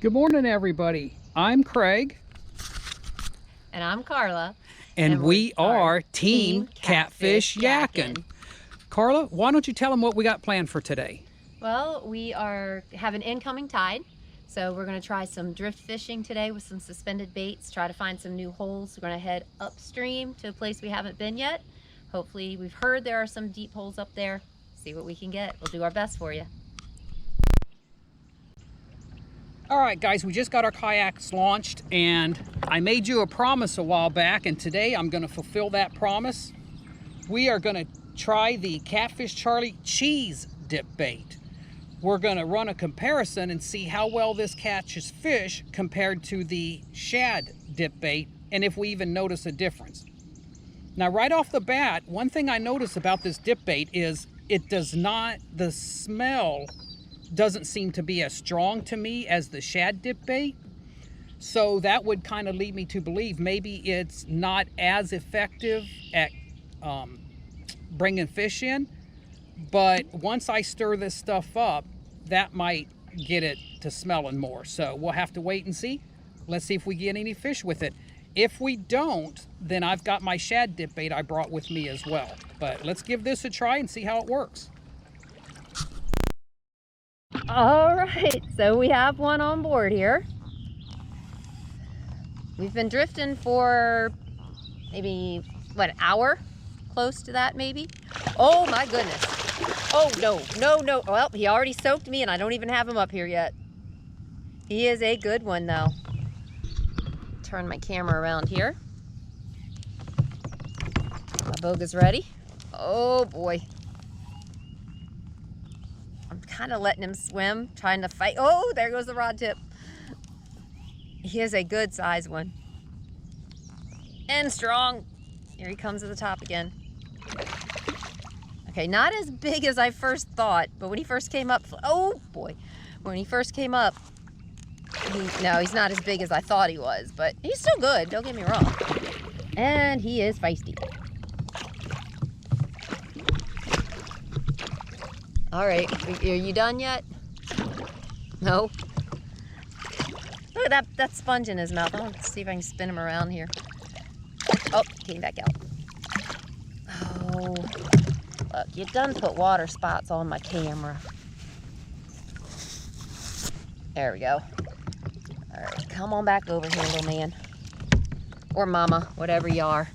Good morning, everybody. I'm Craig. And I'm Carla. And we are Team Catfish Yakkin'. Carla, why don't you tell them what we got planned for today? Well, we have an incoming tide, so we're going to try some drift fishing today with some suspended baits, try to find some new holes. We're going to head upstream to a place we haven't been yet. Hopefully, we've heard there are some deep holes up there. See what we can get. We'll do our best for you. All right, guys, we just got our kayaks launched, and I made you a promise a while back, and today I'm going to fulfill that promise. We are going to try the Catfish Charlie cheese dip bait. We're going to run a comparison and see how well this catches fish compared to the shad dip bait, and if we even notice a difference. Now, right off the bat, one thing I notice about this dip bait is the smell doesn't seem to be as strong to me as the shad dip bait. So that would kind of lead me to believe maybe it's not as effective at bringing fish in. But once I stir this stuff up, that might get it to smelling more. So we'll have to wait and see. Let's see if we get any fish with it. If we don't, then I've got my shad dip bait I brought with me as well. But let's give this a try and see how it works. All right, so we have one on board here. We've been drifting for maybe, what, an hour? Close to that, maybe? Oh my goodness. Oh, no. Well, he already soaked me and I don't even have him up here yet. He is a good one, though. Turn my camera around here. My boga's ready. Oh, boy. I'm kind of letting him swim, trying to fight. Oh, there goes the rod tip. He is a good size one. And strong. Here he comes to the top again. Okay, not as big as I first thought, but when he first came up, oh boy. When he first came up, no, he's not as big as I thought he was, but he's still good, don't get me wrong. And he is feisty. All right, are you done yet? No? Look at that sponge in his mouth. I'll see if I can spin him around here. Oh, came back out. Oh, look, you done put water spots on my camera. There we go. All right, come on back over here, little man. Or mama, whatever you are.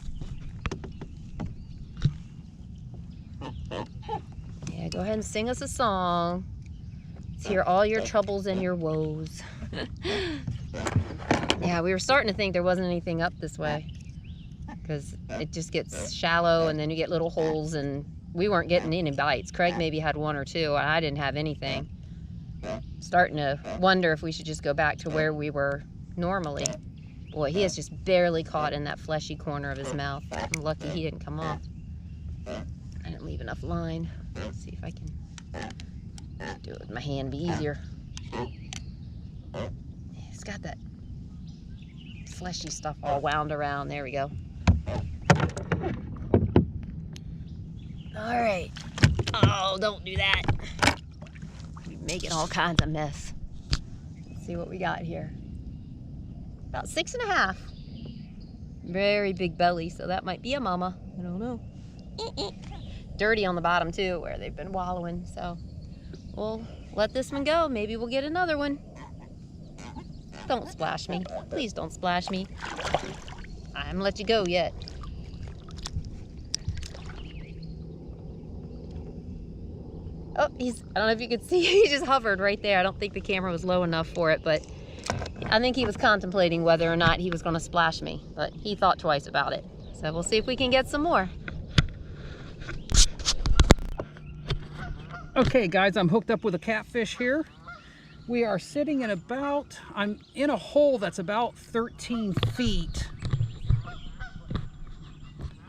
Yeah, go ahead and sing us a song. Let's hear all your troubles and your woes. Yeah, we were starting to think there wasn't anything up this way because it just gets shallow and then you get little holes and we weren't getting any bites. Craig maybe had one or two and I didn't have anything. Starting to wonder if we should just go back to where we were normally. Boy, he is just barely caught in that fleshy corner of his mouth. I'm lucky he didn't come off. I didn't leave enough line. Let's see if I can do it with my hand, be easier. It's got that fleshy stuff all wound around. There we go. All right. Oh, don't do that. You're making all kinds of mess. Let's see what we got here. About 6.5. Very big belly, so that might be a mama. I don't know. Dirty on the bottom too, where they've been wallowing. So we'll let this one go. Maybe we'll get another one. Don't splash me. Please don't splash me. I haven't let you go yet. Oh, I don't know if you could see, he just hovered right there. I don't think the camera was low enough for it, but I think he was contemplating whether or not he was going to splash me, but he thought twice about it. So we'll see if we can get some more. Okay, guys, I'm hooked up with a catfish here. We are sitting in I'm in a hole that's about 13 feet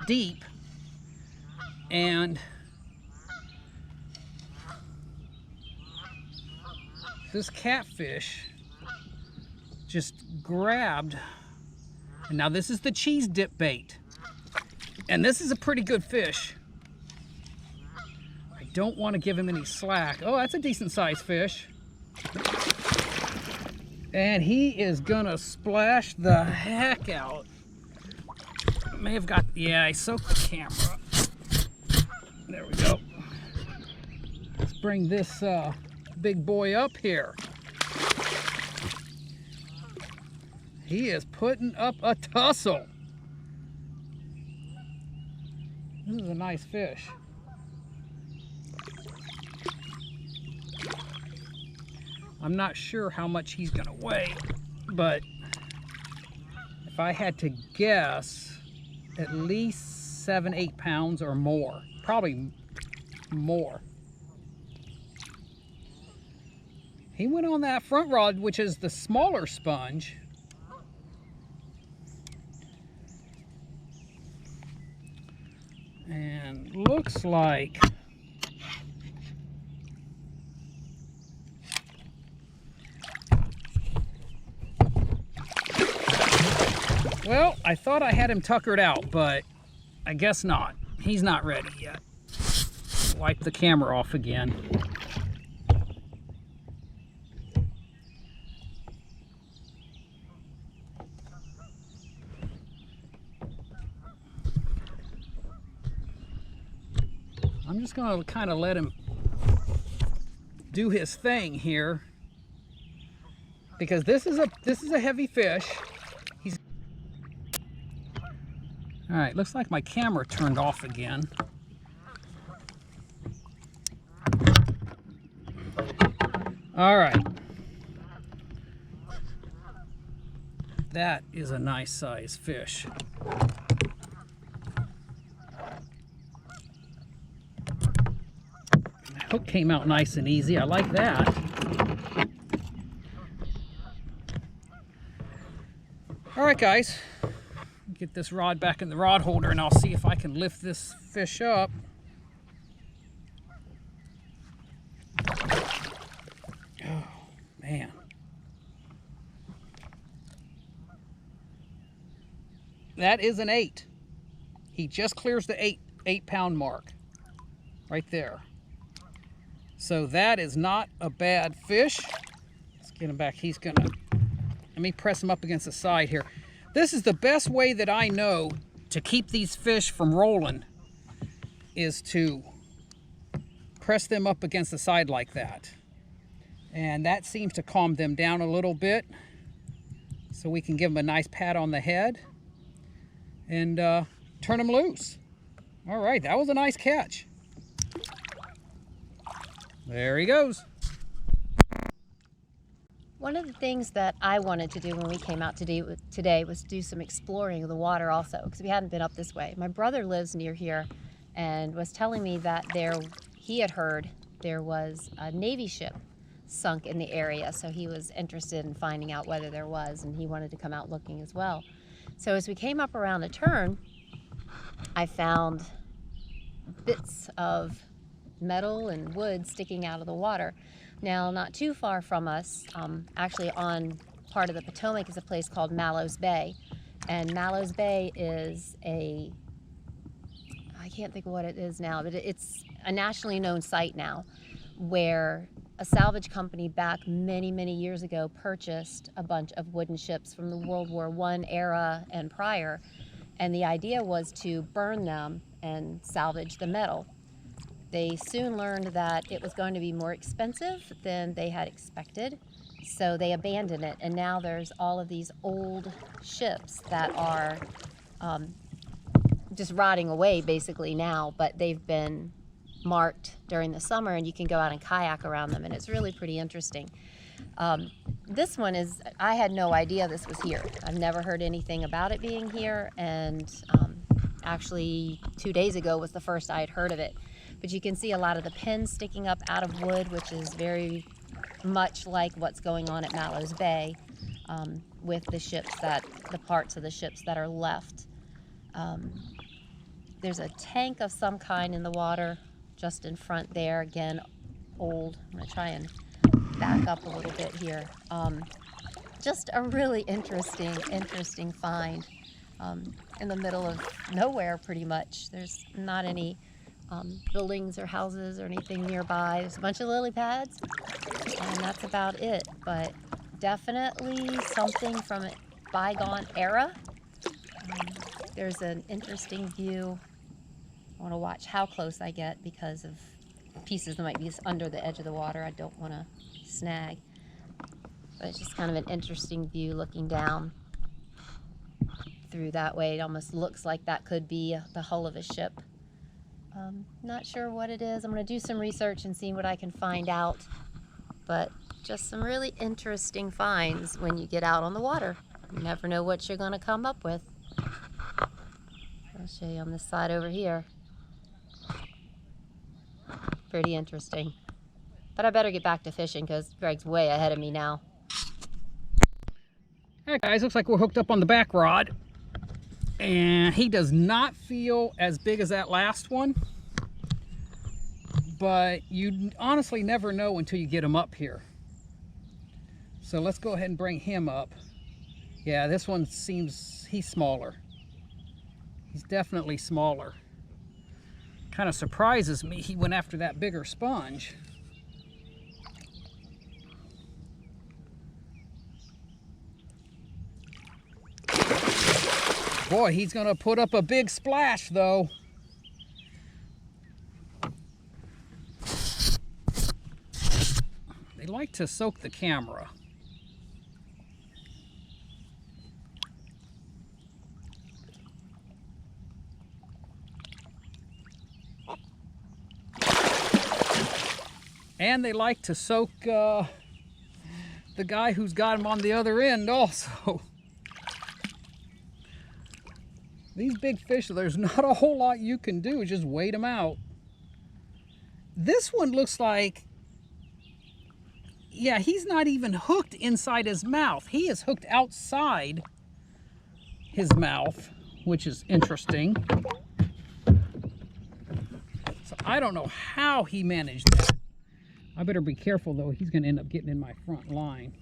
deep. And this catfish just grabbed, and now this is the cheese dip bait. And this is a pretty good fish. I don't want to give him any slack. Oh, that's a decent sized fish. And he is gonna splash the heck out. May have got, yeah, I soaked the camera. There we go. Let's bring this big boy up here. He is putting up a tussle. This is a nice fish. I'm not sure how much he's gonna weigh, but if I had to guess, at least 7-8 pounds or more, probably more. He went on that front rod, which is the smaller sponge. And looks like well, I thought I had him tuckered out, but I guess not. He's not ready yet. Wipe the camera off again. I'm just going to kind of let him do his thing here, because this is a heavy fish. All right, looks like my camera turned off again. All right. That is a nice size fish. The hook came out nice and easy. I like that. All right, guys. Get this rod back in the rod holder and I'll see if I can lift this fish up. Oh, man. That is an 8. He just clears the 8-pound mark right there. So that is not a bad fish. Let's get him back. He's gonna, let me press him up against the side here. This is the best way that I know to keep these fish from rolling, is to press them up against the side like that. And that seems to calm them down a little bit. So we can give them a nice pat on the head and turn them loose. All right, that was a nice catch. There he goes. One of the things that I wanted to do when we came out today was do some exploring of the water also, because we hadn't been up this way. My brother lives near here and was telling me that he had heard there was a Navy ship sunk in the area, so he was interested in finding out whether there was, and he wanted to come out looking as well. So as we came up around a turn, I found bits of metal and wood sticking out of the water. Now, not too far from us, actually on part of the Potomac, is a place called Mallows Bay. And Mallows Bay is I can't think of what it is now, but it's a nationally known site now, where a salvage company back many, many years ago purchased a bunch of wooden ships from the World War I era and prior. And the idea was to burn them and salvage the metal. They soon learned that it was going to be more expensive than they had expected, so they abandoned it. And now there's all of these old ships that are just rotting away basically now, but they've been marked during the summer and you can go out and kayak around them, and it's really pretty interesting. This one is, I had no idea this was here. I've never heard anything about it being here, and actually 2 days ago was the first I had heard of it. But you can see a lot of the pins sticking up out of wood, which is very much like what's going on at Mallows Bay with the parts of the ships that are left. There's a tank of some kind in the water just in front there. Again, old. I'm going to try and back up a little bit here. Just a really interesting find in the middle of nowhere pretty much. There's not any buildings or houses or anything nearby. There's a bunch of lily pads, and that's about it. But definitely something from a bygone era. There's an interesting view. I want to watch how close I get because of pieces that might be under the edge of the water I don't want to snag. But it's just kind of an interesting view looking down through that way. It almost looks like that could be the hull of a ship. Not sure what it is. I'm going to do some research and see what I can find out. But just some really interesting finds when you get out on the water. You never know what you're going to come up with. I'll show you on this side over here. Pretty interesting. But I better get back to fishing because Greg's way ahead of me now. All right, guys, looks like we're hooked up on the back rod. And he does not feel as big as that last one. But you honestly never know until you get him up here. So let's go ahead and bring him up. Yeah, this one seems, he's smaller. He's definitely smaller. Kind of surprises me he went after that bigger sponge. Boy, he's gonna put up a big splash though. They like to soak the camera. And they like to soak the guy who's got him on the other end also. These big fish, there's not a whole lot you can do, just wait them out. This one looks like, yeah, he's not even hooked inside his mouth. He is hooked outside his mouth, which is interesting. So I don't know how he managed that. I better be careful though, he's gonna end up getting in my front line.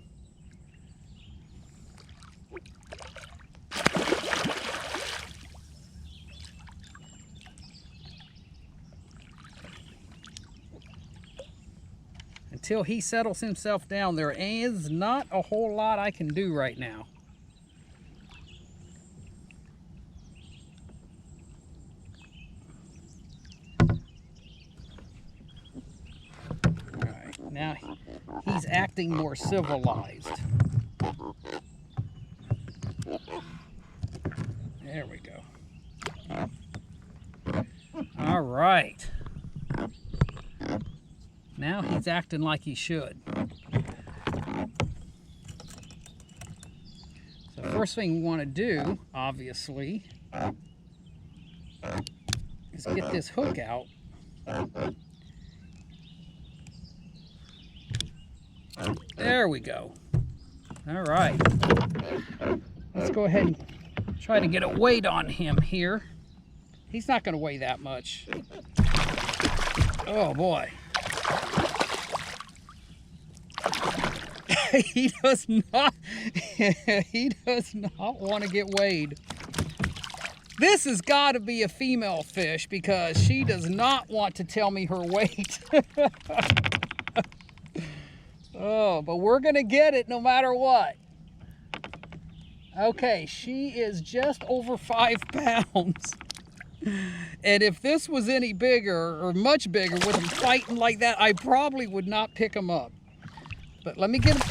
Until he settles himself down, there is not a whole lot I can do right now. All right, now he's acting more civilized. There we go. All right. Now he's acting like he should. So first thing we want to do, obviously, is get this hook out. There we go. All right. Let's go ahead and try to get a weight on him here. He's not going to weigh that much. Oh boy. He does not want to get weighed. This has got to be a female fish because she does not want to tell me her weight. Oh, but we're gonna get it no matter what. Okay, she is just over 5 pounds. And if this was any bigger or much bigger with him fighting like that, I probably would not pick him up. But let me get him.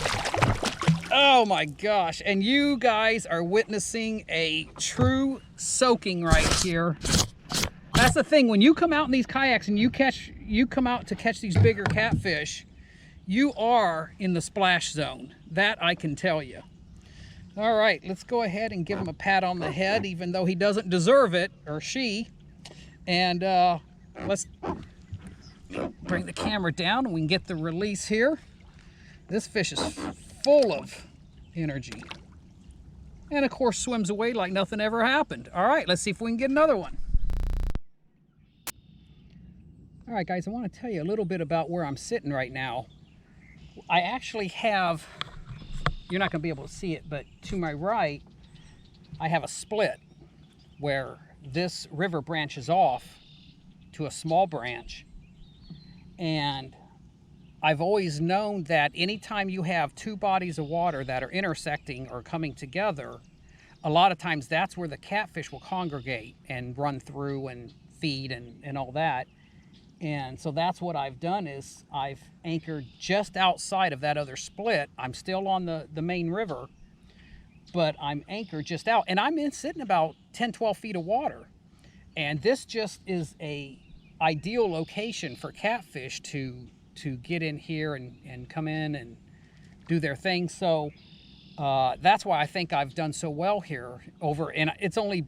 Oh my gosh. And you guys are witnessing a true soaking right here. That's the thing. When you come out in these kayaks and you come out to catch these bigger catfish, you are in the splash zone. That I can tell you. All right, let's go ahead and give him a pat on the head, even though he doesn't deserve it, or she. And let's bring the camera down and we can get the release here. This fish is full of energy. And of course swims away like nothing ever happened. All right, let's see if we can get another one. All right, guys, I want to tell you a little bit about where I'm sitting right now. I actually have, you're not going to be able to see it, but to my right, I have a split where this river branches off to a small branch. And I've always known that anytime you have two bodies of water that are intersecting or coming together, a lot of times that's where the catfish will congregate and run through and feed and all that. And so that's what I've done is I've anchored just outside of that other split. I'm still on the main river, but I'm anchored just out. And I'm sitting about 10, 12 feet of water. And this just is a ideal location for catfish to get in here and come in and do their thing. So that's why I think I've done so well here and I've only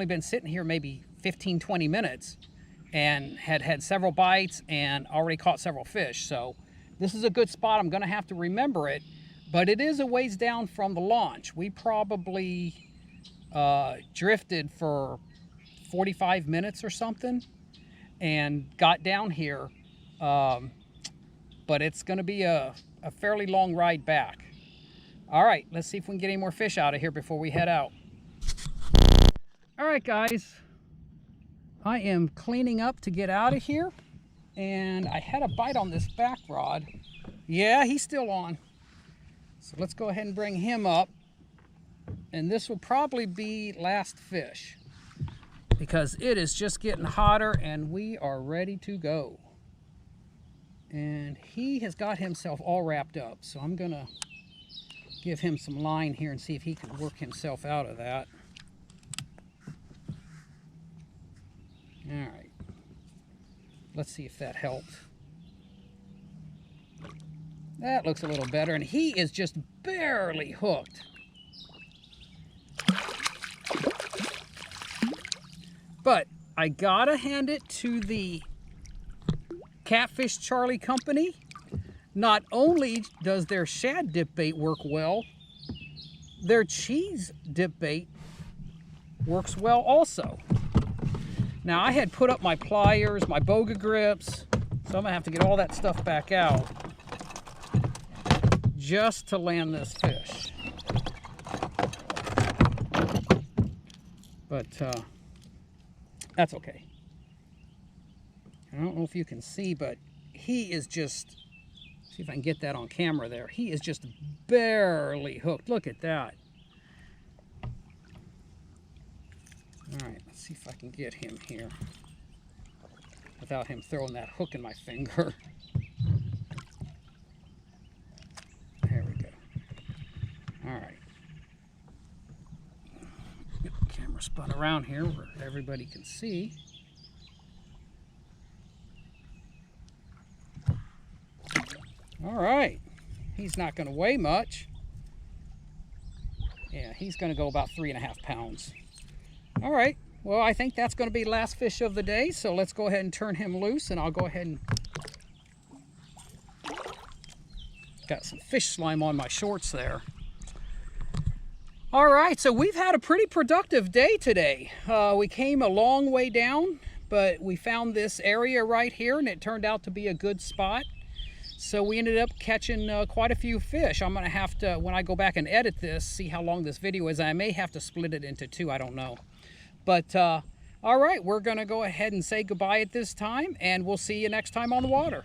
been sitting here maybe 15, 20 minutes and had several bites and already caught several fish. So this is a good spot. I'm gonna have to remember it, but it is a ways down from the launch. We probably drifted for 45 minutes or something and got down here. But it's gonna be a fairly long ride back. All right, let's see if we can get any more fish out of here before we head out. All right, guys. I am cleaning up to get out of here. And I had a bite on this back rod. Yeah, he's still on. So let's go ahead and bring him up. And this will probably be last fish, because it is just getting hotter and we are ready to go. And he has got himself all wrapped up. So I'm gonna give him some line here and see if he can work himself out of that. All right, let's see if that helped. That looks a little better, and he is just barely hooked. But I gotta hand it to the Catfish Charlie company. Not only does their shad dip bait work well, their cheese dip bait works well also. Now I had put up my pliers, my boga grips, so I'm gonna have to get all that stuff back out just to land this fish. But that's okay. I don't know if you can see, but he is just, see if I can get that on camera there. He is just barely hooked. Look at that. All right, let's see if I can get him here without him throwing that hook in my finger. There we go. All right. Get the camera spun around here where everybody can see. All right. He's not going to weigh much. Yeah, he's going to go about 3.5 pounds. All right, well, I think that's going to be last fish of the day, so let's go ahead and turn him loose, and I'll go ahead and... Got some fish slime on my shorts there. All right, so we've had a pretty productive day today. We came a long way down, but we found this area right here, and it turned out to be a good spot. So we ended up catching quite a few fish. I'm going to have to, when I go back and edit this, see how long this video is. I may have to split it into two, I don't know. But, all right, we're going to go ahead and say goodbye at this time, and we'll see you next time on the water.